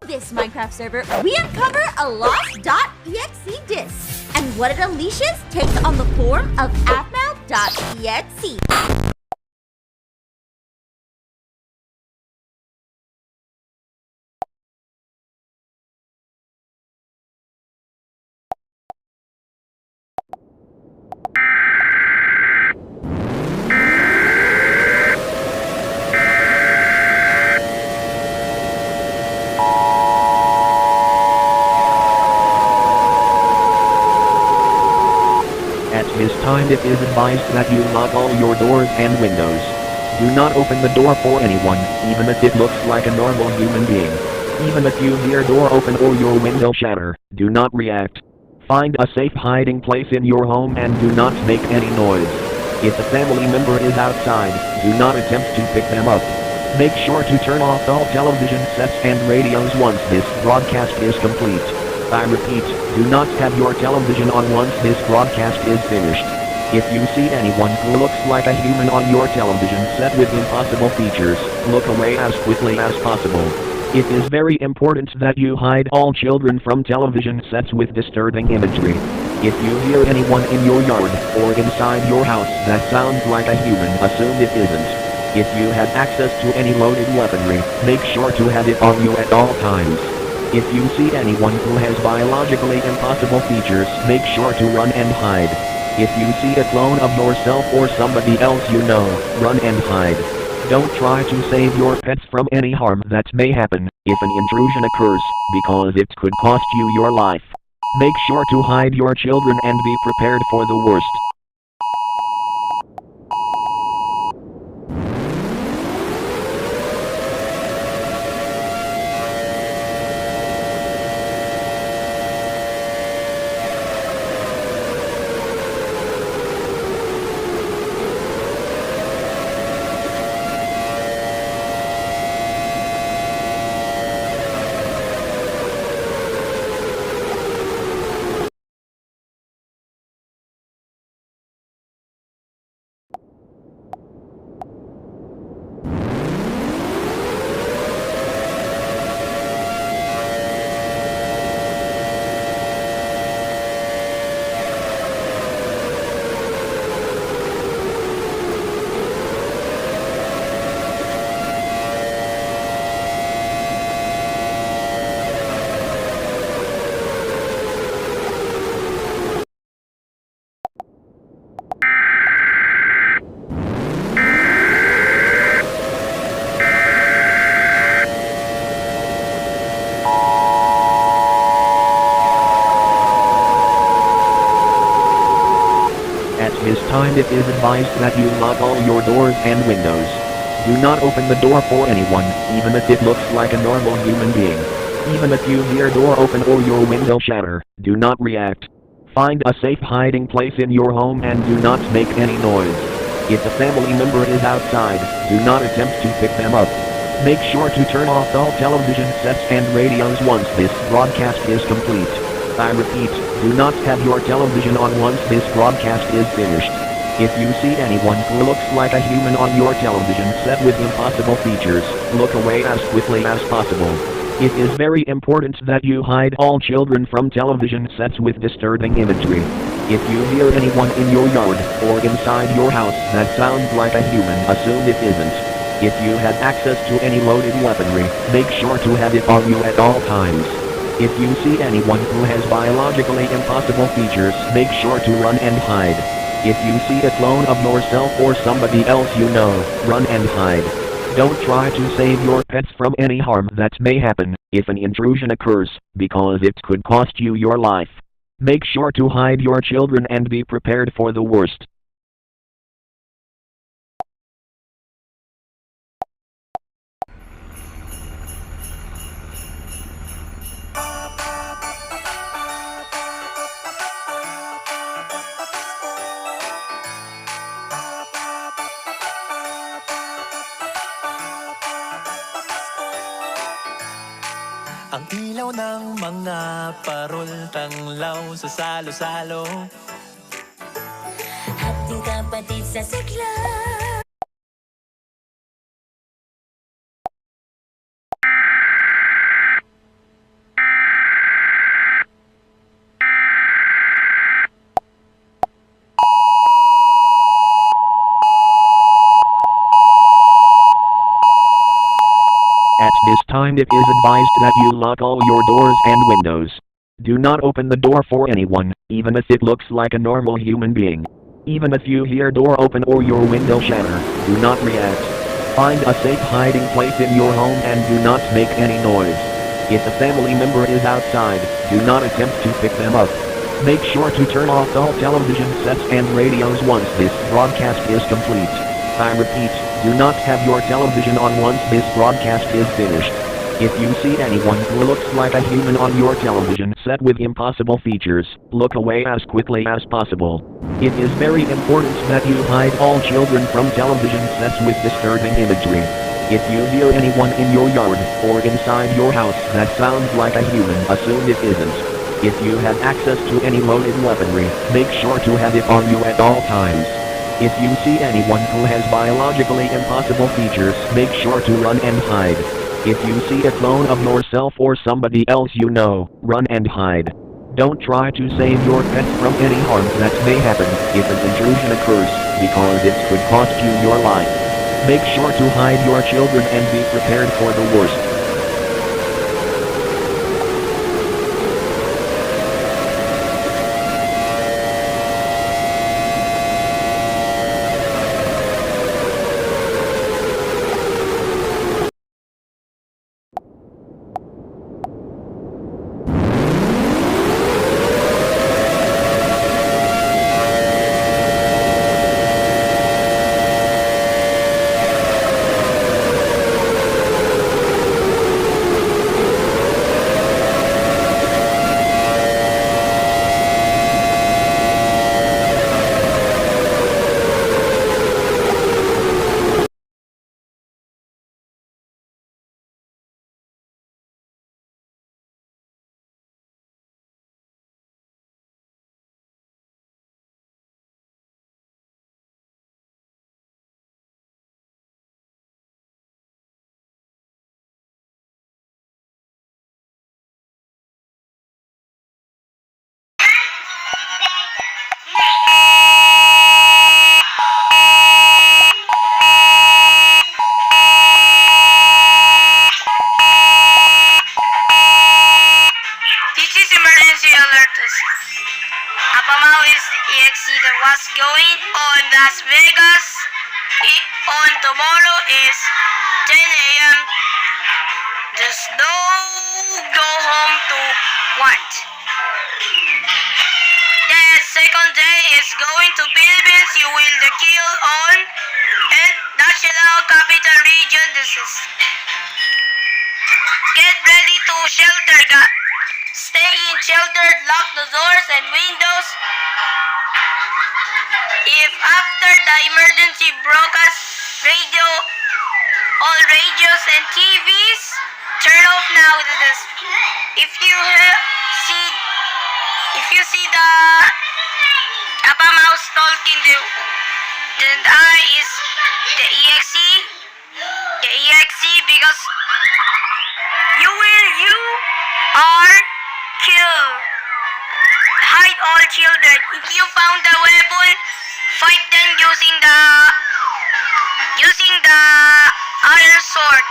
this Minecraft server, we uncover a lost.exe disk, and what it unleashes takes on the form of Aphmau.exe. At this time it is advised that you lock all your doors and windows. Do not open the door for anyone, even if it looks like a normal human being. Even if you hear door open or your window shatter, do not react. Find a safe hiding place in your home and do not make any noise. If a family member is outside, do not attempt to pick them up. Make sure to turn off all television sets and radios once this broadcast is complete. I repeat, do not have your television on once this broadcast is finished. If you see anyone who looks like a human on your television set with impossible features, look away as quickly as possible. It is very important that you hide all children from television sets with disturbing imagery. If you hear anyone in your yard or inside your house that sounds like a human, assume it isn't. If you have access to any loaded weaponry, make sure to have it on you at all times. If you see anyone who has biologically impossible features, make sure to run and hide. If you see a clone of yourself or somebody else you know, run and hide. Don't try to save your pets from any harm that may happen if an intrusion occurs, because it could cost you your life. Make sure to hide your children and be prepared for the worst. At this time it is advised that you lock all your doors and windows. Do not open the door for anyone, even if it looks like a normal human being. Even if you hear door open or your window shatter, do not react. Find a safe hiding place in your home and do not make any noise. If a family member is outside, do not attempt to pick them up. Make sure to turn off all television sets and radios once this broadcast is complete. I repeat, do not have your television on once this broadcast is finished. If you see anyone who looks like a human on your television set with impossible features, look away as quickly as possible. It is very important that you hide all children from television sets with disturbing imagery. If you hear anyone in your yard or inside your house that sounds like a human, assume it isn't. If you have access to any loaded weaponry, make sure to have it on you at all times. If you see anyone who has biologically impossible features, make sure to run and hide. If you see a clone of yourself or somebody else you know, run and hide. Don't try to save your pets from any harm that may happen if an intrusion occurs, because it could cost you your life. Make sure to hide your children and be prepared for the worst. Ang ilaw ng mga parol tanglaw sa salo-salo. Hating kapatid sa sigla. At this time it is advised that you lock all your doors and windows. Do not open the door for anyone, even if it looks like a normal human being. Even if you hear door open or your window shatter, do not react. Find a safe hiding place in your home and do not make any noise. If a family member is outside, do not attempt to pick them up. Make sure to turn off all television sets and radios once this broadcast is complete. I repeat, do not have your television on once this broadcast is finished. If you see anyone who looks like a human on your television set with impossible features, look away as quickly as possible. It is very important that you hide all children from television sets with disturbing imagery. If you hear anyone in your yard or inside your house that sounds like a human, assume it isn't. If you have access to any loaded weaponry, make sure to have it on you at all times. If you see anyone who has biologically impossible features, make sure to run and hide. If you see a clone of yourself or somebody else you know, run and hide. Don't try to save your pet from any harm that may happen if an intrusion occurs, because it could cost you your life. Make sure to hide your children and be prepared for the worst. This is emergency alert. Aphmau is EXE that was going on Las Vegas on tomorrow is 10 a.m. Just don't go home to what? The second day is going to Philippines. You will the kill on and National Capital Region. This is get ready to shelter. Stay in shelter, lock the doors and windows. If after the emergency broadcast radio, all radios and TVs, turn off now. This is if you see the Aphmau stalking the eye is the EXE because you are kill. Hide all children. If you found the weapon, fight them using the iron sword.